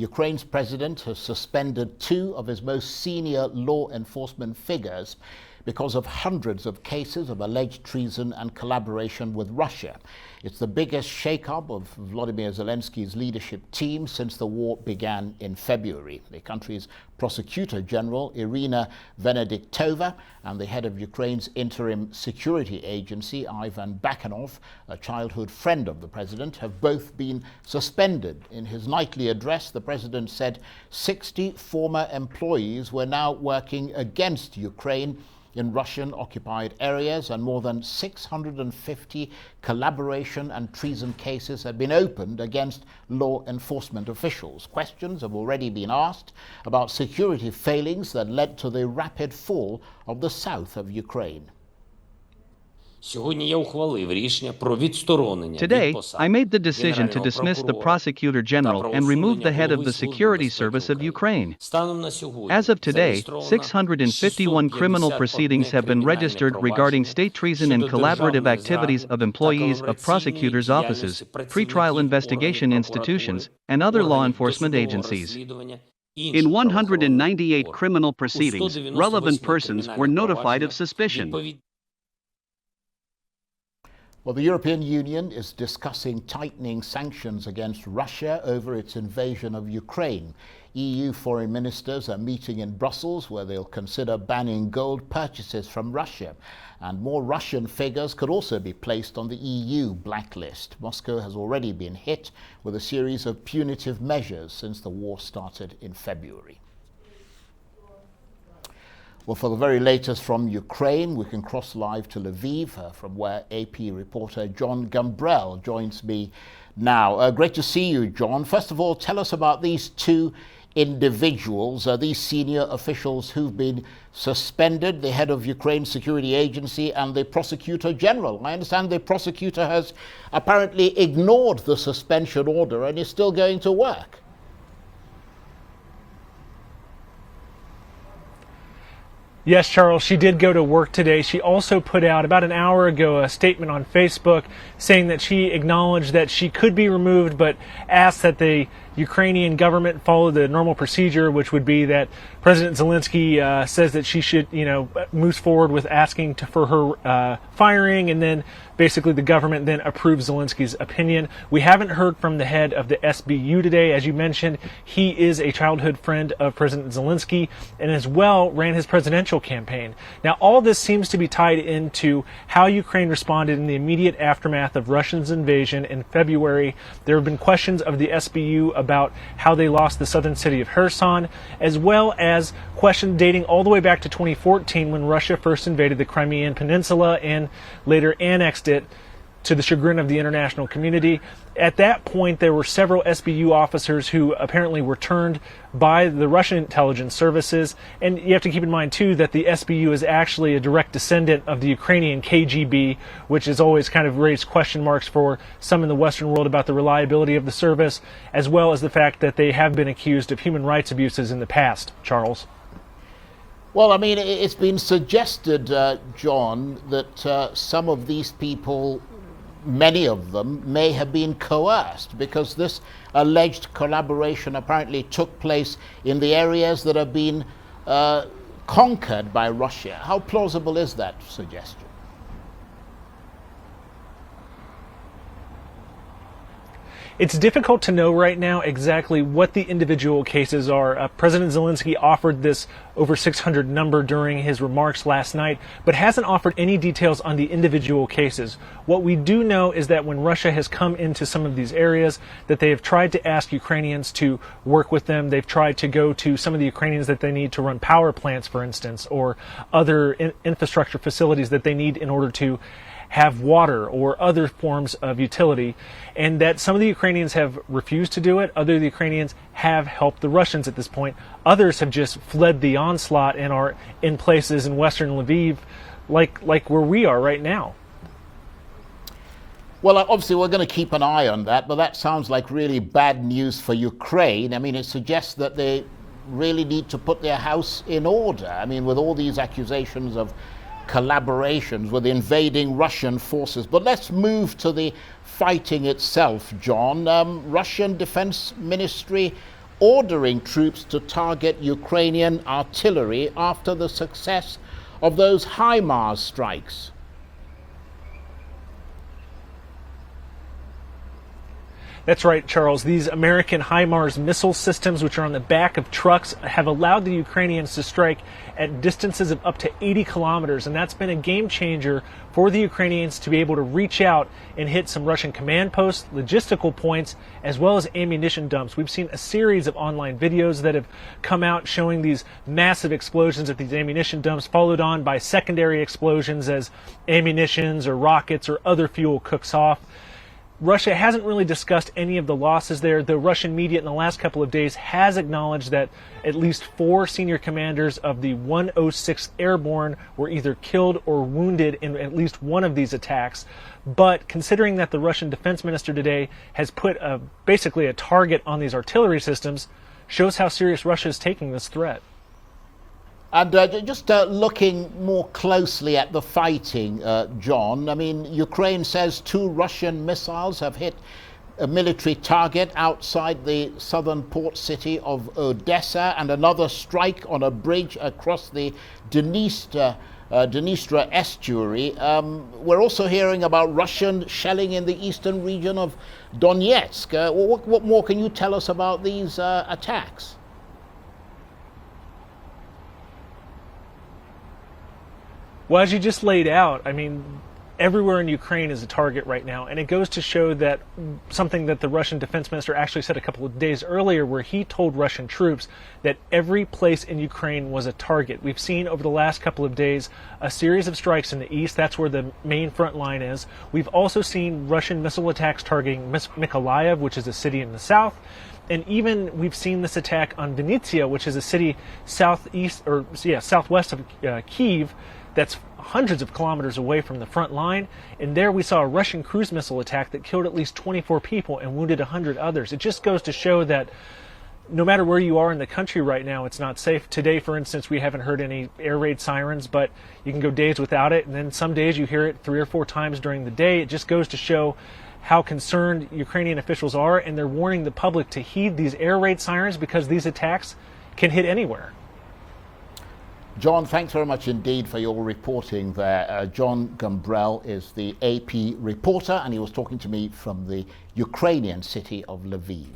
Ukraine's president has suspended two of his most senior law enforcement figures because of hundreds of cases of alleged treason and collaboration with Russia. It's the biggest shakeup of Volodymyr Zelensky's leadership team since the war began in February. The country's prosecutor general, Irina Venediktova, and the head of Ukraine's interim security agency, Ivan Bakanov, a childhood friend of the president, have both been suspended. In his nightly address, the president said 60 former employees were now working against Ukraine in Russian-occupied areas, and more than 650 collaboration and treason cases have been opened against law enforcement officials. Questions have already been asked about security failings that led to the rapid fall of the south of Ukraine. Today, I made the decision to dismiss the prosecutor general and remove the head of the security service of Ukraine. As of today, 651 criminal proceedings have been registered regarding state treason and collaborative activities of employees of prosecutors' offices, pretrial investigation institutions, and other law enforcement agencies. In 198 criminal proceedings, relevant persons were notified of suspicion. Well, the European Union is discussing tightening sanctions against Russia over its invasion of Ukraine. EU foreign ministers are meeting in Brussels, where they'll consider banning gold purchases from Russia. And more Russian figures could also be placed on the EU blacklist. Moscow has already been hit with a series of punitive measures since the war started in February. Well, for the very latest from Ukraine, we can cross live to Lviv, from where AP reporter John Gumbrell joins me now. Great to see you, John. First of all, tell us about these two individuals, these senior officials who've been suspended, the head of Ukraine's security agency and the prosecutor general. I understand the prosecutor has apparently ignored the suspension order and is still going to work. Yes, Charles, she did go to work today. She also put out about an hour ago a statement on Facebook saying that she acknowledged that she could be removed, but asked that the Ukrainian government follow the normal procedure, which would be that President Zelensky says that she should, moves forward with asking for her firing, and then basically the government then approves Zelensky's opinion. We haven't heard from the head of the SBU today. As you mentioned, he is a childhood friend of President Zelensky and as well ran his presidential campaign. Now, all this seems to be tied into how Ukraine responded in the immediate aftermath of Russia's invasion in February. There have been questions of the SBU about how they lost the southern city of Kherson, as well as questions dating all the way back to 2014 when Russia first invaded the Crimean Peninsula and later annexed it to the chagrin of the international community. At that point, there were several SBU officers who apparently were turned by the Russian intelligence services. And you have to keep in mind, too, that the SBU is actually a direct descendant of the Ukrainian KGB, which has always kind of raised question marks for some in the Western world about the reliability of the service, as well as the fact that they have been accused of human rights abuses in the past. Charles? Well, I mean, it's been suggested, John, that some of these people, many of them, may have been coerced because this alleged collaboration apparently took place in the areas that have been conquered by Russia. How plausible is that suggestion? It's difficult to know right now exactly what the individual cases are. President Zelensky offered this over 600 number during his remarks last night, but hasn't offered any details on the individual cases. What we do know is that when Russia has come into some of these areas, that they have tried to ask Ukrainians to work with them. They've tried to go to some of the Ukrainians that they need to run power plants, for instance, or other infrastructure facilities that they need in order to have water or other forms of utility, and that some of the Ukrainians have refused to do it. Other Ukrainians have helped the Russians at this point. Others have just fled the onslaught and are in places in western Lviv like where we are right now. Well, obviously we're going to keep an eye on that, but that sounds like really bad news for Ukraine. I mean, it suggests that they really need to put their house in order. I mean, with all these accusations of collaborations with invading Russian forces. But let's move to the fighting itself, John. Russian Defense Ministry ordering troops to target Ukrainian artillery after the success of those HIMARS strikes. That's right, Charles. These American HIMARS missile systems, which are on the back of trucks, have allowed the Ukrainians to strike at distances of up to 80 kilometers, and that's been a game changer for the Ukrainians to be able to reach out and hit some Russian command posts, logistical points, as well as ammunition dumps. We've seen a series of online videos that have come out showing these massive explosions at these ammunition dumps, followed on by secondary explosions as ammunitions or rockets or other fuel cooks off. Russia hasn't really discussed any of the losses there. The Russian media in the last couple of days has acknowledged that at least 4 senior commanders of the 106th Airborne were either killed or wounded in at least one of these attacks. But considering that the Russian defense minister today has put basically a target on these artillery systems, shows how serious Russia is taking this threat. And just looking more closely at the fighting, John, I mean, Ukraine says 2 Russian missiles have hit a military target outside the southern port city of Odessa, and another strike on a bridge across the Dniester estuary. We're also hearing about Russian shelling in the eastern region of Donetsk. What more can you tell us about these attacks? Well, as you just laid out, I mean, everywhere in Ukraine is a target right now, and it goes to show that something that the Russian defense minister actually said a couple of days earlier, where he told Russian troops that every place in Ukraine was a target. We've seen over the last couple of days a series of strikes in the east. That's where the main front line is. We've also seen Russian missile attacks targeting Mykolaiv, which is a city in the south. And even we've seen this attack on Vinnytsia, which is a city southwest of Kyiv, that's hundreds of kilometers away from the front line. And there we saw a Russian cruise missile attack that killed at least 24 people and wounded 100 others. It just goes to show that no matter where you are in the country right now, it's not safe. Today, for instance, we haven't heard any air raid sirens, but you can go days without it. And then some days you hear it 3 or 4 times during the day. It just goes to show how concerned Ukrainian officials are, and they're warning the public to heed these air raid sirens because these attacks can hit anywhere. John, thanks very much indeed for your reporting there. John Gumbrell is the AP reporter, and he was talking to me from the Ukrainian city of Lviv.